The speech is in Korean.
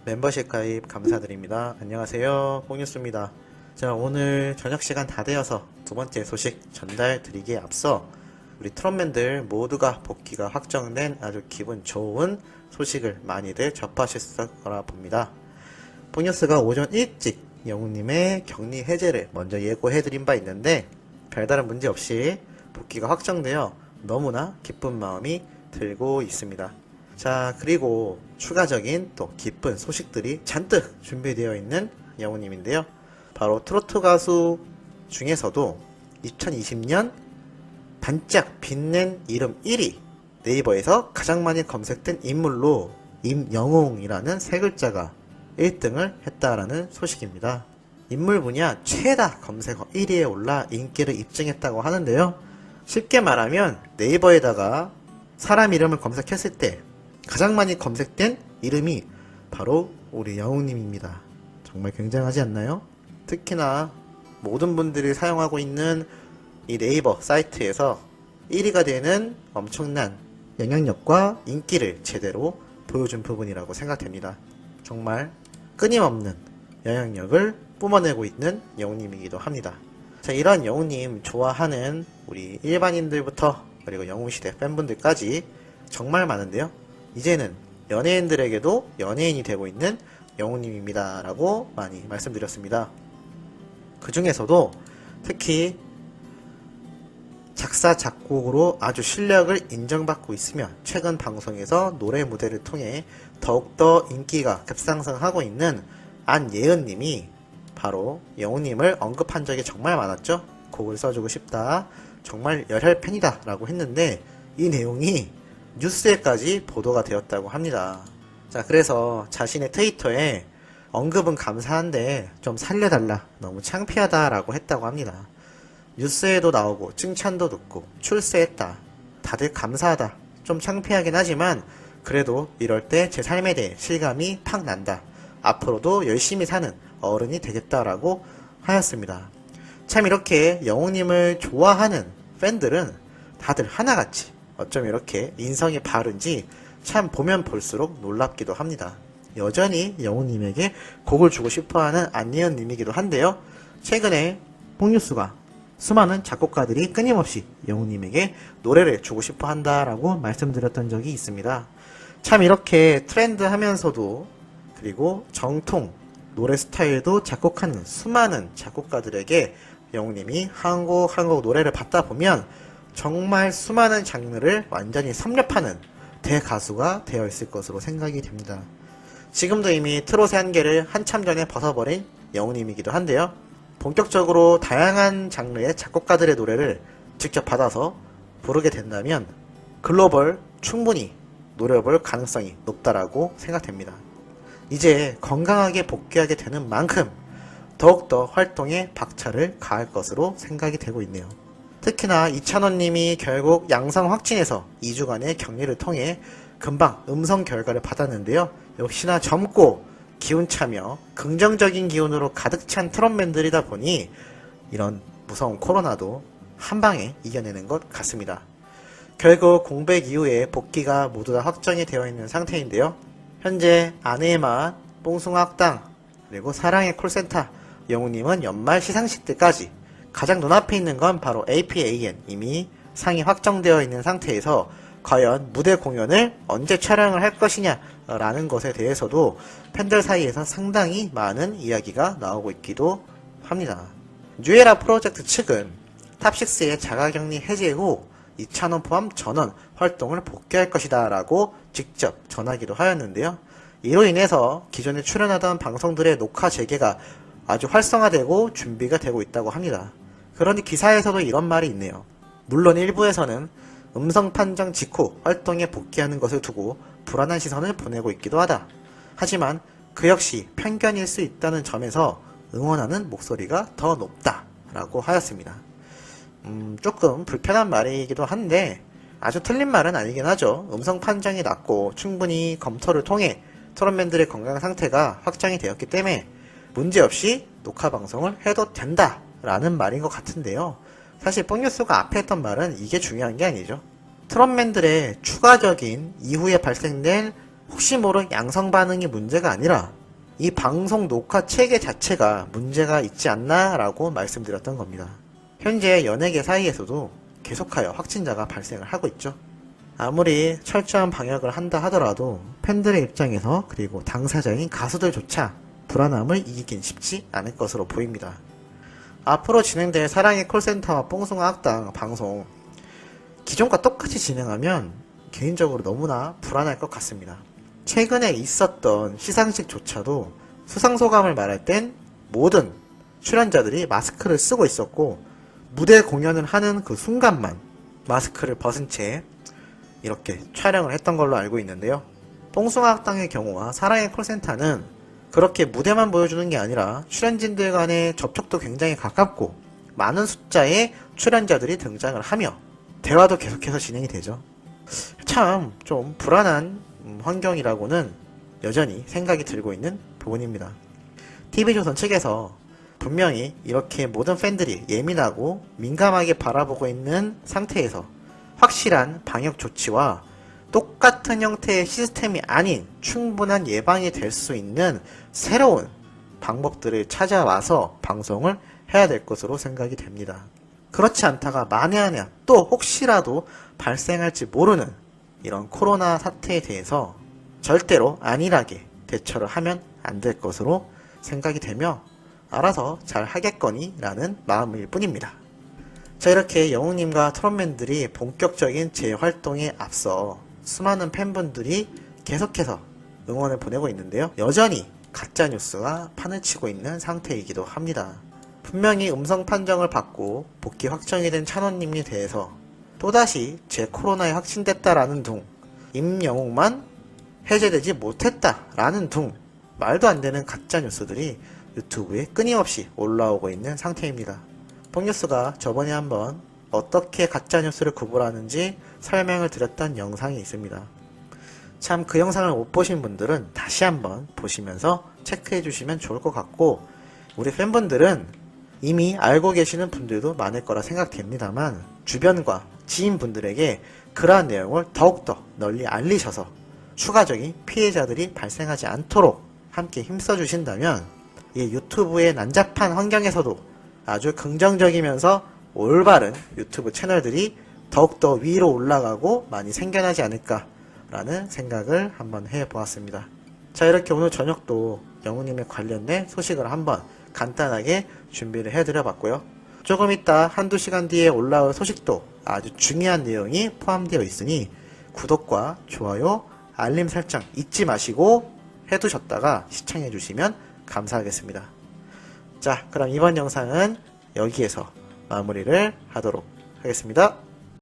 멤버십 가입 감사드립니다. 안녕하세요. 뽕뉴스입니다. 자, 오늘 저녁시간 다 되어서 두 번째 소식 전달 드리기에 앞서 우리 트롯맨들 모두가 복귀가 확정된 아주 기분 좋은 소식을 많이들 접하셨을 거라 봅니다. 뽕뉴스가 오전 일찍 영웅님의 격리 해제를 먼저 예고해드린 바 있는데 별다른 문제 없이 복귀가 확정되어 너무나 기쁜 마음이 들고 있습니다. 자, 그리고 추가적인 또 기쁜 소식들이 잔뜩 준비되어 있는 영웅님인데요. 바로 트로트 가수 중에서도 2020년 반짝 빛낸 이름 1위, 네이버에서 가장 많이 검색된 인물로 임영웅이라는 세 글자가 1등을 했다라는 소식입니다. 인물 분야 최다 검색어 1위에 올라 인기를 입증했다고 하는데요. 쉽게 말하면 네이버에다가 사람 이름을 검색했을 때 가장 많이 검색된 이름이 바로 우리 영웅님입니다. 정말 굉장하지 않나요? 특히나 모든 분들이 사용하고 있는 이 네이버 사이트에서 1위가 되는 엄청난 영향력과 인기를 제대로 보여준 부분이라고 생각됩니다. 정말 끊임없는 영향력을 뿜어내고 있는 영웅님이기도 합니다. 자, 이런 영웅님 좋아하는 우리 일반인들부터 그리고 영웅시대 팬분들까지 정말 많은데요. 이제는 연예인들에게도 연예인이 되고 있는 영웅님입니다 라고 많이 말씀드렸습니다. 그 중에서도 특히 작사 작곡으로 아주 실력을 인정받고 있으며 최근 방송에서 노래 무대를 통해 더욱더 인기가 급상승하고 있는 안예은님이 바로 영웅님을 언급한 적이 정말 많았죠. 곡을 써주고 싶다, 정말 열혈 팬이다 라고 했는데 이 내용이 뉴스에까지 보도가 되었다고 합니다. 자, 그래서 자신의 트위터에 언급은 감사한데 좀 살려달라, 너무 창피하다 라고 했다고 합니다. 뉴스에도 나오고 칭찬도 듣고 출세했다, 다들 감사하다, 좀 창피하긴 하지만 그래도 이럴 때 제 삶에 대해 실감이 팍 난다, 앞으로도 열심히 사는 어른이 되겠다라고 하였습니다. 참 이렇게 영웅님을 좋아하는 팬들은 다들 하나같이 어쩜 이렇게 인성이 바른지 참 보면 볼수록 놀랍기도 합니다. 여전히 영웅님에게 곡을 주고 싶어하는 안예은님이기도 한데요. 최근에 뽕뉴스가 수많은 작곡가들이 끊임없이 영웅님에게 노래를 주고 싶어 한다라고 말씀드렸던 적이 있습니다. 참 이렇게 트렌드 하면서도 그리고 정통 노래 스타일도 작곡하는 수많은 작곡가들에게 영웅님이 한 곡 한 곡 노래를 받다 보면 정말 수많은 장르를 완전히 섭렵하는 대가수가 되어 있을 것으로 생각이 됩니다. 지금도 이미 트롯의 한계를 한참 전에 벗어버린 영웅님이기도 한데요. 본격적으로 다양한 장르의 작곡가들의 노래를 직접 받아서 부르게 된다면 글로벌 충분히 노려볼 가능성이 높다라고 생각됩니다. 이제 건강하게 복귀하게 되는 만큼 더욱더 활동에 박차를 가할 것으로 생각이 되고 있네요. 특히나 이찬원님이 결국 양성 확진해서 2주간의 격리를 통해 금방 음성 결과를 받았는데요. 역시나 젊고 기운차며 긍정적인 기운으로 가득 찬 트롯맨들이다 보니 이런 무서운 코로나도 한방에 이겨내는 것 같습니다. 결국 공백 이후에 복귀가 모두 다 확정이 되어 있는 상태인데요. 현재 아내의 맛, 뽕숭아학당, 그리고 사랑의 콜센터, 영웅님은 연말 시상식 때까지 가장 눈앞에 있는 건 바로 APAN, 이미 상이 확정되어 있는 상태에서 과연 무대 공연을 언제 촬영을 할 것이냐 라는 것에 대해서도 팬들 사이에서 상당히 많은 이야기가 나오고 있기도 합니다. 뉴에라 프로젝트 측은 탑6의 자가격리 해제 후 이찬원 포함 전원 활동을 복귀할 것이다 라고 직접 전하기도 하였는데요. 이로 인해서 기존에 출연하던 방송들의 녹화 재개가 아주 활성화되고 준비가 되고 있다고 합니다. 그런데 기사에서도 이런 말이 있네요. 물론 일부에서는 음성 판정 직후 활동에 복귀하는 것을 두고 불안한 시선을 보내고 있기도 하다. 하지만 그 역시 편견일 수 있다는 점에서 응원하는 목소리가 더 높다 라고 하였습니다. 조금 불편한 말이기도 한데 아주 틀린 말은 아니긴 하죠. 음성 판정이 났고 충분히 검토를 통해 트롯맨들의 건강 상태가 확정이 되었기 때문에 문제없이 녹화 방송을 해도 된다 라는 말인 것 같은데요. 사실 뽕뉴스가 앞에 했던 말은 이게 중요한 게 아니죠. 트롯맨들의 추가적인 이후에 발생된 혹시 모를 양성 반응이 문제가 아니라 이 방송 녹화 체계 자체가 문제가 있지 않나 라고 말씀드렸던 겁니다. 현재 연예계 사이에서도 계속하여 확진자가 발생을 하고 있죠. 아무리 철저한 방역을 한다 하더라도 팬들의 입장에서 그리고 당사자인 가수들조차 불안함을 이기긴 쉽지 않을 것으로 보입니다. 앞으로 진행될 사랑의 콜센터와 뽕숭아 학당 방송 기존과 똑같이 진행하면 개인적으로 너무나 불안할 것 같습니다. 최근에 있었던 시상식조차도 수상소감을 말할 땐 모든 출연자들이 마스크를 쓰고 있었고 무대 공연을 하는 그 순간만 마스크를 벗은 채 이렇게 촬영을 했던 걸로 알고 있는데요. 뽕숭아 학당의 경우와 사랑의 콜센터는 그렇게 무대만 보여주는 게 아니라 출연진들 간의 접촉도 굉장히 가깝고 많은 숫자의 출연자들이 등장을 하며 대화도 계속해서 진행이 되죠. 참 좀 불안한 환경이라고는 여전히 생각이 들고 있는 부분입니다. TV조선 측에서 분명히 이렇게 모든 팬들이 예민하고 민감하게 바라보고 있는 상태에서 확실한 방역 조치와 똑같은 형태의 시스템이 아닌 충분한 예방이 될 수 있는 새로운 방법들을 찾아와서 방송을 해야 될 것으로 생각이 됩니다. 그렇지 않다가 만에 하나 또 혹시라도 발생할지 모르는 이런 코로나 사태에 대해서 절대로 안일하게 대처를 하면 안 될 것으로 생각이 되며 알아서 잘 하겠거니 라는 마음일 뿐입니다. 자, 이렇게 영웅님과 트롯맨들이 본격적인 재활동에 앞서 수많은 팬분들이 계속해서 응원을 보내고 있는데요. 여전히 가짜뉴스가 판을 치고 있는 상태이기도 합니다. 분명히 음성 판정을 받고 복귀 확정이 된 찬호님에 대해서 또다시 제 코로나에 확진됐다라는 둥, 임영웅만 해제되지 못했다라는 둥, 말도 안 되는 가짜뉴스들이 유튜브에 끊임없이 올라오고 있는 상태입니다. 뽕뉴스가 저번에 한번 어떻게 가짜뉴스를 구분하는지 설명을 드렸던 영상이 있습니다. 참 그 영상을 못 보신 분들은 다시 한번 보시면서 체크해 주시면 좋을 것 같고, 우리 팬분들은 이미 알고 계시는 분들도 많을 거라 생각됩니다만 주변과 지인분들에게 그러한 내용을 더욱더 널리 알리셔서 추가적인 피해자들이 발생하지 않도록 함께 힘써 주신다면 이 유튜브의 난잡한 환경에서도 아주 긍정적이면서 올바른 유튜브 채널들이 더욱더 위로 올라가고 많이 생겨나지 않을까라는 생각을 한번 해보았습니다. 자, 이렇게 오늘 저녁도 영웅님에 관련된 소식을 한번 간단하게 준비를 해드려봤고요. 조금 이따 한두 시간 뒤에 올라올 소식도 아주 중요한 내용이 포함되어 있으니 구독과 좋아요, 알림 설정 잊지 마시고 해두셨다가 시청해주시면 감사하겠습니다. 자, 그럼 이번 영상은 여기에서 마무리를 하도록 하겠습니다.